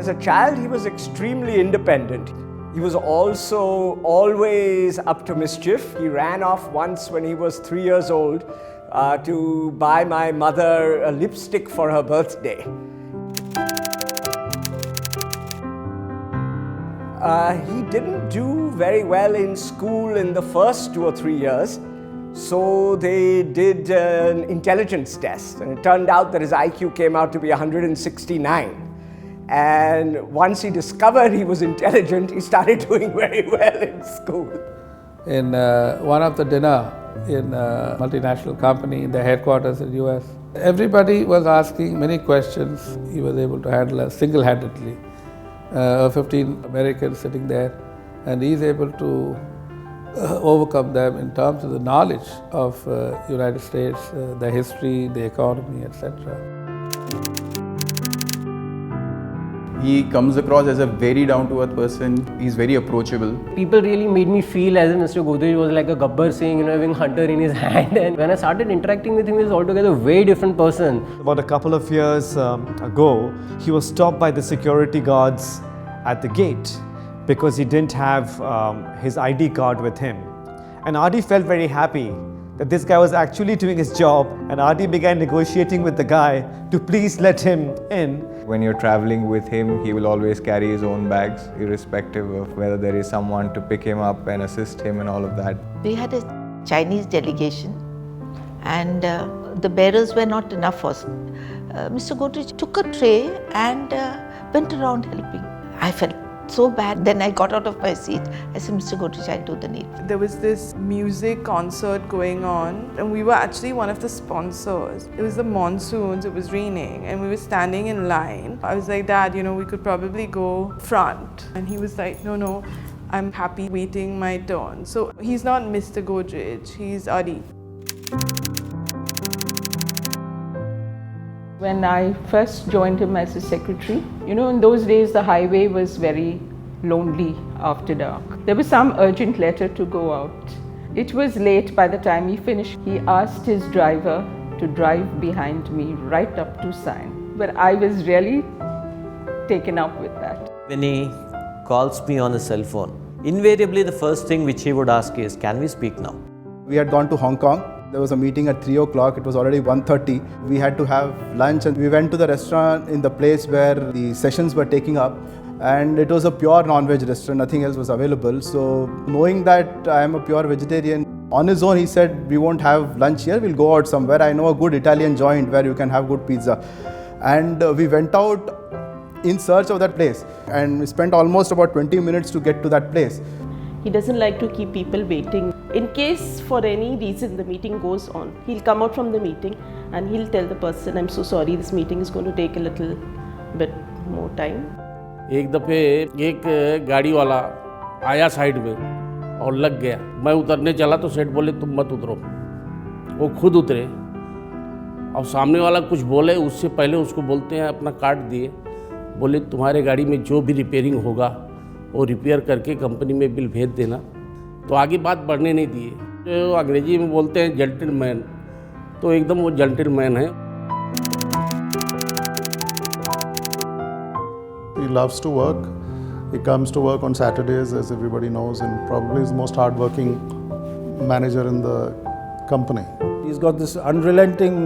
As a child, he was extremely independent. He was also always up to mischief. He ran off once when he was 3 years old to buy my mother a lipstick for her birthday. He didn't do very well in school in the first 2 or 3 years, so they did an intelligence test, and it turned out that his IQ came out to be 169. And once he discovered he was intelligent, he started doing very well in school. In one of the dinner in a multinational company in the headquarters in US, everybody was asking many questions. He was able to handle single-handedly. 15 Americans sitting there, and he's able to overcome them in terms of the knowledge of United States, the history, the economy, etc. He comes across as a very down-to-earth person. He's very approachable. People really made me feel as if Mr. Godrej was like a Gabbar Singh, having Hunter in his hand. And when I started interacting with him, he was altogether a very different person. About a couple of years ago, he was stopped by the security guards at the gate because he didn't have his ID card with him. And RD felt very happy that this guy was actually doing his job, and RD began negotiating with the guy to please let him in. When you're traveling with him, he will always carry his own bags, irrespective of whether there is someone to pick him up and assist him and all of that. We had a Chinese delegation, and the bearers were not enough for us. Mr. Godrej took a tray and went around helping. I felt so bad. Then I got out of my seat. I said, Mr. Godrej, I'll do the needful. There was this music concert going on, and we were actually one of the sponsors. It was the monsoons, it was raining, and we were standing in line. I was like, Dad, we could probably go front. And he was like, no, I'm happy waiting my turn. So he's not Mr. Godrej, he's Adi. When I first joined him as a secretary, in those days the highway was very lonely after dark. There was some urgent letter to go out. It was late by the time he finished. He asked his driver to drive behind me right up to Sion. But I was really taken up with that. When he calls me on his cell phone, invariably the first thing which he would ask is, can we speak now? We had gone to Hong Kong. There was a meeting at 3 o'clock. It was already 1:30. We had to have lunch, and we went to the restaurant in the place where the sessions were taking up. And it was a pure non-veg restaurant. Nothing else was available. So knowing that I am a pure vegetarian, on his own he said, we won't have lunch here. We'll go out somewhere. I know a good Italian joint where you can have good pizza. And we went out in search of that place. And we spent almost about 20 minutes to get to that place. He doesn't like to keep people waiting. In case for any reason the meeting goes on, he'll come out from the meeting and he'll tell the person, I'm so sorry, this meeting is going to take a little bit more time. एक दफ़े एक गाड़ी वाला आया side में और लग गया। मैं उतरने चला तो सेठ बोले तुम मत उतरो। वो खुद उतरे और सामने वाला कुछ बोले, उससे पहले उसको बोलते हैं अपना कार्ड दिए, बोले तुम्हारे गाड़ी में जो भी रिपेयरिंग होगा वो रिपेयर करके कंपनी में बिल भेज देना। तो आगे बात बढ़ने नहीं दिए। जो अंग्रेजी में बोलते हैं जेंटलमैन, तो एकदम वो जेंटलमैन है। He loves to work. He comes to work on Saturdays, as everybody knows, and probably is the most hard-working manager in the company. He's got this unrelenting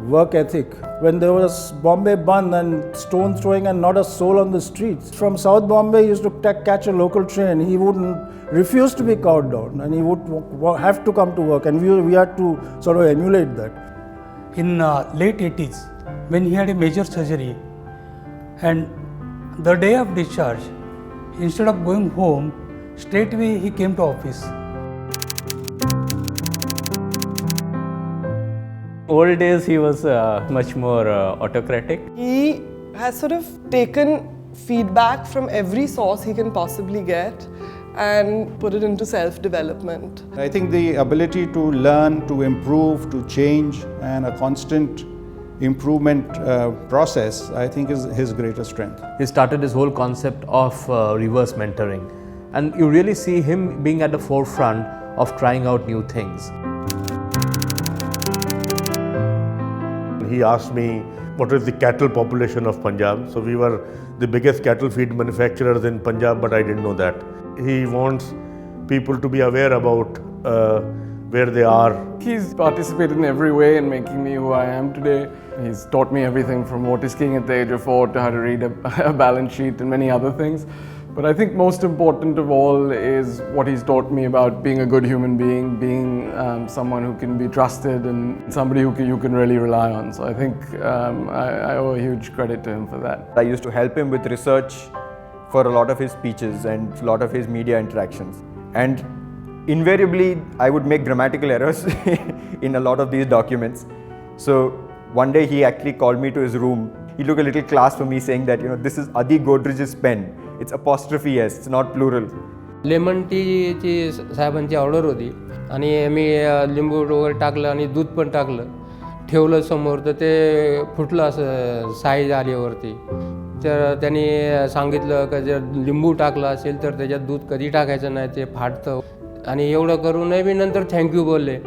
work ethic. When there was Bombay Bandh and stone throwing and not a soul on the streets, from South Bombay he used to catch a local train. He wouldn't refuse to be cowed down, and he would have to come to work, and we had to sort of emulate that. In late 80s, when he had a major surgery, and the day of discharge, instead of going home, straightaway he came to office. Old days he was much more autocratic. He has sort of taken feedback from every source he can possibly get and put it into self-development. I think the ability to learn, to improve, to change, and a constant improvement process, I think, is his greatest strength. He started his whole concept of reverse mentoring, and you really see him being at the forefront of trying out new things. he asked me what is the cattle population of Punjab. So we were the biggest cattle feed manufacturers in Punjab, but I didn't know that. He wants people to be aware about where they are. He's participated in every way in making me who I am today. He's taught me everything from water skiing at the age of 4 to how to read a balance sheet and many other things. But I think most important of all is what he's taught me about being a good human being, being someone who can be trusted and somebody who you can really rely on. So I think I owe a huge credit to him for that. I used to help him with research for a lot of his speeches and a lot of his media interactions. And invariably, I would make grammatical errors in a lot of these documents. So one day he actually called me to his room. He took a little class for me saying that, this is Adi Godrej's pen. It's apostrophe S, it's not plural. Lemon टीची साहेबांची order होती आणि मी लिंबू वगैरे टाकलं आणि दूध पण टाकलं, ठेवलं समोर, तर ते फुटलं असं साईज आल्यावरती. तर त्यांनी सांगितलं की जर लिंबू टाकलं असेल तर त्याच्यात दूध कधी टाकायचं नाही, ते फाटतं. आणि एवढं करूनही मी नंतर थँक्यू बोलले,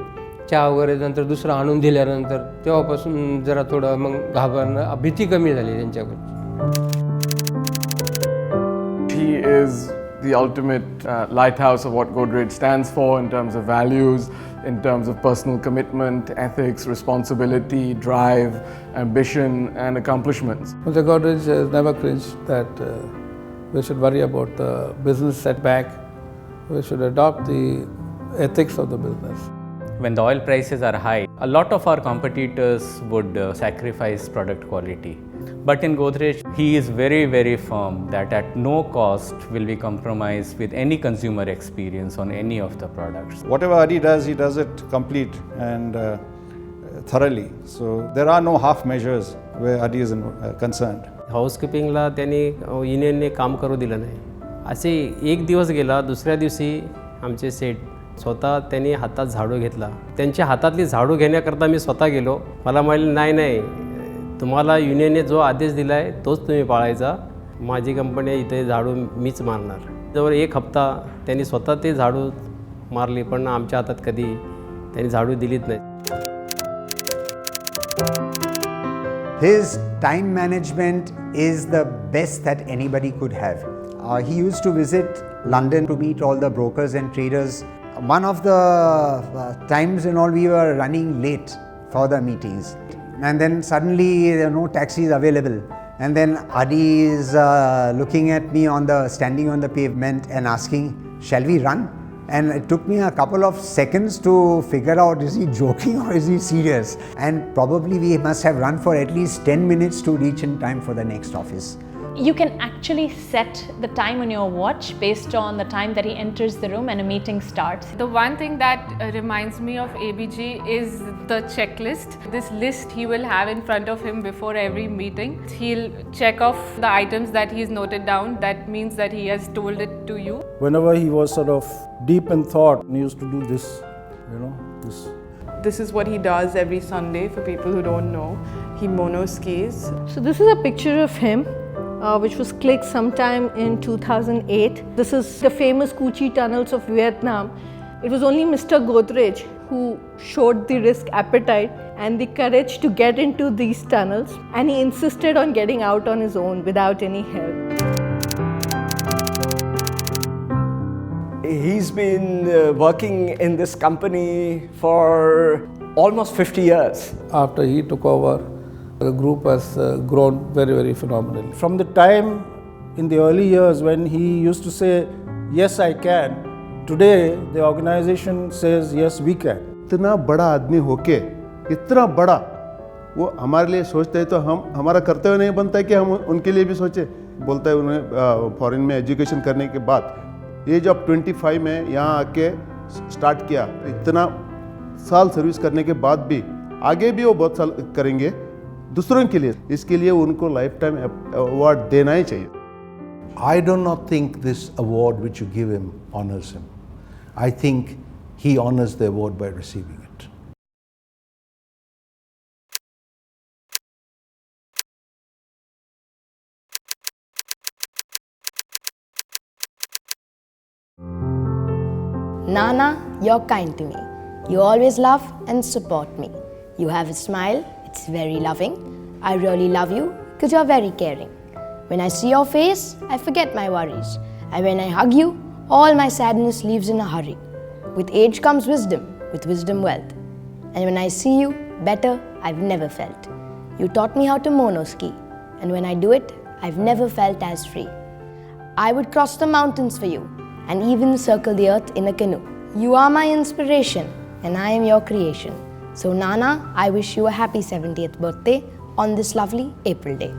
चहा वगैरे नंतर दुसरं आणून दिल्यानंतर. तेव्हापासून जरा थोडं मग घाबरणं, भीती कमी झाली त्यांच्याकडे. He is the ultimate lighthouse of what Godrej stands for in terms of values, in terms of personal commitment, ethics, responsibility, drive, ambition and accomplishments. Mr. Godrej has never cringed that we should worry about the business setback. We should adopt the ethics of the business. When the oil prices are high, a lot of our competitors would sacrifice product quality. But in Godrej, he is very, very firm that at no cost will we compromise with any consumer experience on any of the products. Whatever Adi does, he does it complete and thoroughly. So there are no half measures where Adi is concerned. हाऊसकीपिंगला त्यांनी युनियनने काम करू दिलं नाही. असे एक दिवस गेला, दुसऱ्या दिवशी आमचे सेट स्वतः त्यांनी हातात झाडू घेतला. त्यांच्या हातातली झाडू घेण्याकरता मी स्वतः गेलो. मला म्हणाले नाही, तुम्हाला युनियनने जो आदेश दिला आहे तोच तुम्ही पाळायचा. माझी कंपनी इथे झाडू मीच मारणार. जवळ एक हप्ता त्यांनी स्वतः ते झाडू मारली, पण आमच्या हातात कधी त्यांनी झाडू दिलीच नाही. His time management is the best that anybody could have. He used to visit London to meet all the brokers and traders. One of the times we were running late for the meetings, and then suddenly there are no taxis available, and then Adi is looking at me standing on the pavement and asking, shall we run? And it took me a couple of seconds to figure out, is he joking or is he serious? And probably we must have run for at least 10 minutes to reach in time for the next office. You can actually set the time on your watch based on the time that he enters the room and a meeting starts. The one thing that reminds me of ABG is the checklist. This list he will have in front of him before every meeting. He'll check off the items that he's noted down. That means that he has told it to you. Whenever he was sort of deep in thought, he used to do this, this. This is what he does every Sunday for people who don't know. He mono skis. So this is a picture of him. Which was clicked sometime in 2008. This is the famous Cu Chi tunnels of Vietnam. It was only Mr. Godrej who showed the risk appetite and the courage to get into these tunnels, and he insisted on getting out on his own without any help. He's been working in this company for almost 50 years. After he took over, the group has grown very, very phenomenally. From the time in the early years when he used to say, yes, I can, today the organization says, yes, we can. इतना बड़ा आदमी होके इतना बड़ा वो हमारे लिए सोचते हैं, तो हमारा कर्तव्य नहीं बनता है कि हम उनके लिए भी सोचें. बोलता है उन्हें फॉरेन में एजुकेशन करने के बाद एज ऑफ 25 में यहाँ आके स्टार्ट किया. इतना साल सर्विस करने के बाद भी आगे भी वो बहुत साल करेंगे दूसरों के लिए. इसके लिए उनको लाइफ टाइम अवार्ड देना ही चाहिए. I do not think this award which you give him honors him. I think he honors the award by receiving it. Nana, you're kind to me. You always laugh and support me. You have a smile. It's very loving. I really love you because you're very caring. When I see your face, I forget my worries. And when I hug you, all my sadness leaves in a hurry. With age comes wisdom, with wisdom wealth. And when I see you, better I've never felt. You taught me how to monoski, and when I do it, I've never felt as free. I would cross the mountains for you, and even circle the earth in a canoe. You are my inspiration, and I am your creation. So Nana, I wish you a happy 70th birthday on this lovely April day.